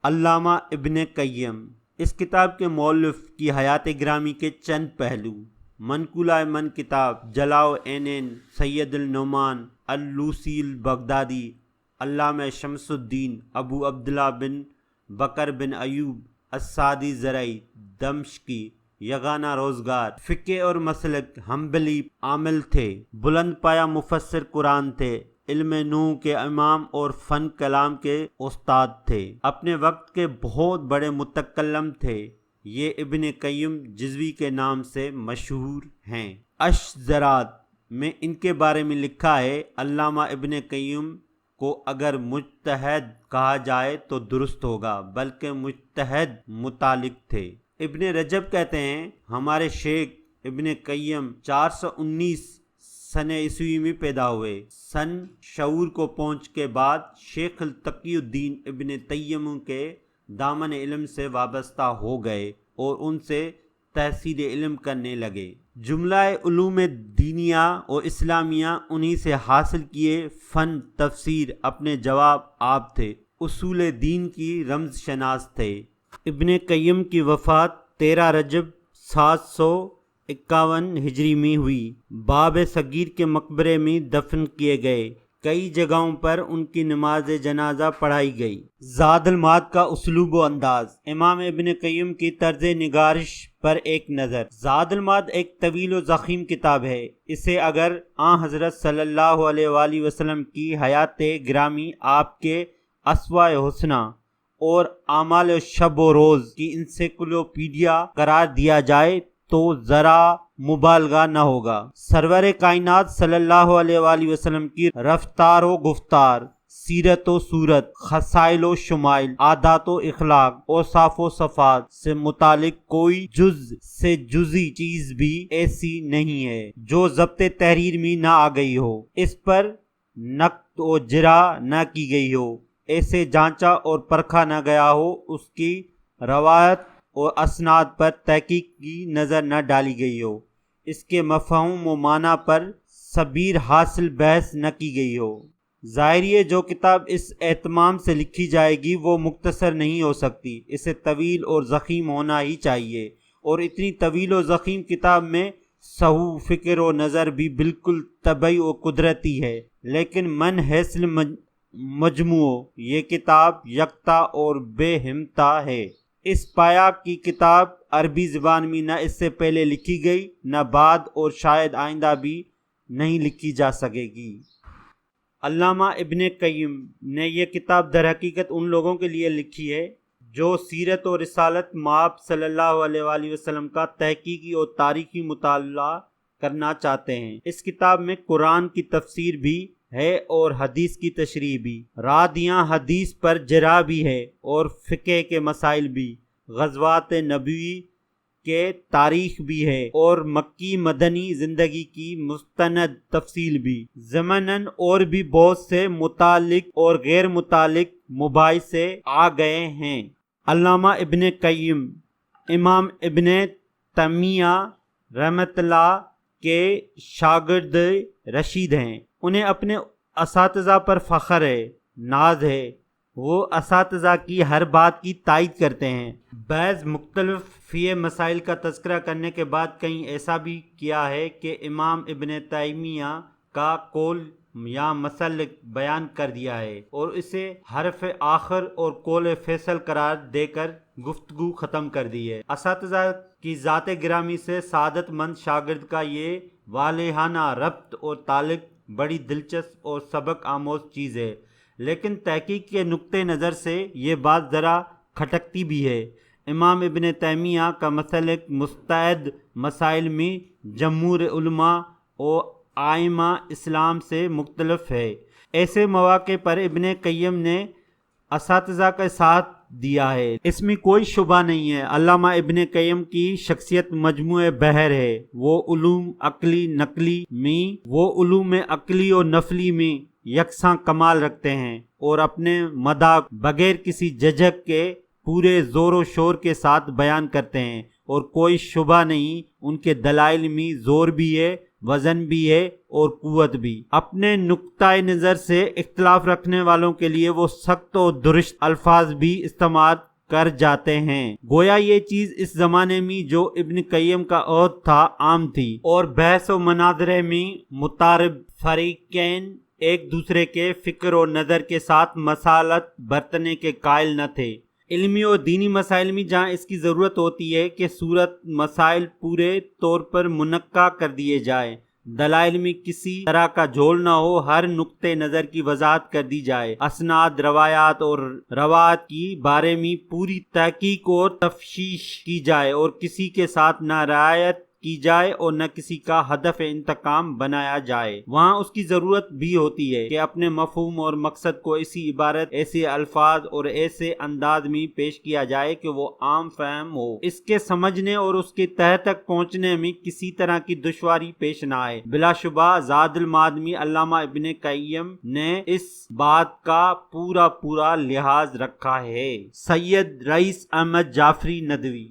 علامہ ابن قیم۔ اس کتاب کے مؤلف کی حیات گرامی کے چند پہلو: منقولہ من کتاب جلاء العینین سید النعمان اللوسی البغدادی علامہ شمس الدین ابو عبداللہ بن بکر بن ایوب السعدی زرعی دمشقی، یگانہ روزگار فقہ اور مسلک حنبلی عامل تھے، بلند پایہ مفسر قرآن تھے، علم نحو کے امام اور فن کلام کے استاد تھے، اپنے وقت کے بہت بڑے متکلم تھے۔ یہ ابن قیم جزوی کے نام سے مشہور ہیں۔ اشذرات میں ان کے بارے میں لکھا ہے، علامہ ابن قیم کو اگر مجتہد کہا جائے تو درست ہوگا، بلکہ مجتہد مطلق تھے۔ ابن رجب کہتے ہیں، ہمارے شیخ ابن قیم 419 سن عیسوی میں پیدا ہوئے۔ سن شعور کو پہنچ کے بعد شیخ تقی الدین ابن تیمیہ کے دامن علم سے وابستہ ہو گئے اور ان سے تحصیل علم کرنے لگے۔ جملہ علوم دینیہ اور اسلامیہ انہی سے حاصل کیے۔ فن تفسیر اپنے جواب آپ تھے، اصول دین کی رمز شناس تھے۔ ابن قیم کی وفات 13 رجب 751 ہجری میں ہوئی۔ باب صغیر کے مقبرے میں دفن کیے گئے۔ کئی جگہوں پر ان کی نماز جنازہ پڑھائی گئی۔ زاد المعاد کا اسلوب و انداز۔ امام ابن قیم کی طرز نگارش پر ایک نظر۔ زاد المعاد ایک طویل و ضخیم کتاب ہے۔ اسے اگر آن حضرت صلی اللہ علیہ وآلہ وسلم کی حیات گرامی، آپ کے اسوہ حسنہ اور اعمال شب و روز کی انسائکلوپیڈیا قرار دیا جائے تو ذرا مبالغہ نہ ہوگا۔ سرور کائنات صلی اللہ علیہ وآلہ وسلم کی رفتار و گفتار، سیرت و صورت، خصائل و شمائل، عادات و اخلاق، اوصاف و صفات سے متعلق کوئی جز سے جزی چیز بھی ایسی نہیں ہے جو ضبط تحریر میں نہ آ گئی ہو، اس پر نقد و جرح نہ کی گئی ہو، ایسے جانچا اور پرکھا نہ گیا ہو، اس کی روایت اور اسناد پر تحقیق کی نظر نہ ڈالی گئی ہو، اس کے مفہوم و معنی پر سبیر حاصل بحث نہ کی گئی ہو۔ ظاہر ہے جو کتاب اس اہتمام سے لکھی جائے گی وہ مختصر نہیں ہو سکتی، اسے طویل اور ضخیم ہونا ہی چاہیے، اور اتنی طویل و ضخیم کتاب میں سہو فکر و نظر بھی بالکل طبعی و قدرتی ہے، لیکن من حیث مجموع یہ کتاب یکتا اور بے ہمتا ہے۔ اس پایا کی کتاب عربی زبان میں نہ اس سے پہلے لکھی گئی، نہ بعد، اور شاید آئندہ بھی نہیں لکھی جا سکے گی۔ علامہ ابن قیم نے یہ کتاب در حقیقت ان لوگوں کے لیے لکھی ہے جو سیرت و رسالت مآب صلی اللہ علیہ وآلہ وسلم کا تحقیقی اور تاریخی مطالعہ کرنا چاہتے ہیں۔ اس کتاب میں قرآن کی تفسیر بھی ہے اور حدیث کی تشریح بھی، رادیاں حدیث پر جرح بھی ہے، اور فقہ کے مسائل بھی، غزوات نبوی کے تاریخ بھی ہے، اور مکی مدنی زندگی کی مستند تفصیل بھی، ضمناً اور بھی بہت سے متعلق اور غیر متعلق مباحثے آ گئے ہیں۔ علامہ ابن قیم امام ابن تیمیہ رحمۃ اللہ کے شاگرد رشید ہیں۔ انہیں اپنے اساتذہ پر فخر ہے، ناز ہے، وہ اساتذہ کی ہر بات کی تائید کرتے ہیں۔ بعض مختلف فقہی مسائل کا تذکرہ کرنے کے بعد کہیں ایسا بھی کیا ہے کہ امام ابن تیمیہ کا قول یا مسلک بیان کر دیا ہے اور اسے حرف آخر اور قول فیصل قرار دے کر گفتگو ختم کر دی ہے۔ اساتذہ کی ذات گرامی سے سعادت مند شاگرد کا یہ والہانہ ربط اور تعلق بڑی دلچسپ اور سبق آموز چیز ہے، لیکن تحقیق کے نقطہ نظر سے یہ بات ذرا کھٹکتی بھی ہے۔ امام ابن تیمیہ کا مسلک مستعد مسائل میں جمہور علماء و ائمہ اسلام سے مختلف ہے۔ ایسے مواقع پر ابن قیم نے اساتذہ کا ساتھ دیا ہے، اس میں کوئی شبہ نہیں ہے۔ علامہ ابن قیم کی شخصیت مجموع بحر ہے۔ وہ علوم عقلی و نفلی میں یکساں کمال رکھتے ہیں اور اپنے مداح بغیر کسی جھجک کے پورے زور و شور کے ساتھ بیان کرتے ہیں، اور کوئی شبہ نہیں ان کے دلائل میں زور بھی ہے وزن بھی ہے اور قوت بھی۔ اپنے نقطہ نظر سے اختلاف رکھنے والوں کے لیے وہ سخت و درست الفاظ بھی استعمال کر جاتے ہیں، گویا یہ چیز اس زمانے میں جو ابن قیم کا عہد تھا عام تھی، اور بحث و مناظرے میں متعارف فریقین ایک دوسرے کے فکر و نظر کے ساتھ مسالت برتنے کے قائل نہ تھے۔ علمی اور دینی مسائل میں جہاں اس کی ضرورت ہوتی ہے کہ صورت مسائل پورے طور پر منقع کر دیے جائے، دلائل میں کسی طرح کا جھول نہ ہو، ہر نقطۂ نظر کی وضاحت کر دی جائے، اسناد، روایات اور روایات کی بارے میں پوری تحقیق اور تفتیش کی جائے، اور کسی کے ساتھ نہ رعایت کی جائے اور نہ کسی کا ہدف انتقام بنایا جائے، وہاں اس کی ضرورت بھی ہوتی ہے کہ اپنے مفہوم اور مقصد کو ایسی عبارت، ایسے الفاظ اور ایسے انداز میں پیش کیا جائے کہ وہ عام فہم ہو، اس کے سمجھنے اور اس کے تہہ تک پہنچنے میں کسی طرح کی دشواری پیش نہ آئے۔ بلا شبہ زاد المعاد میں علامہ ابن قیم نے اس بات کا پورا لحاظ رکھا ہے۔ سید رئیس احمد جعفری ندوی۔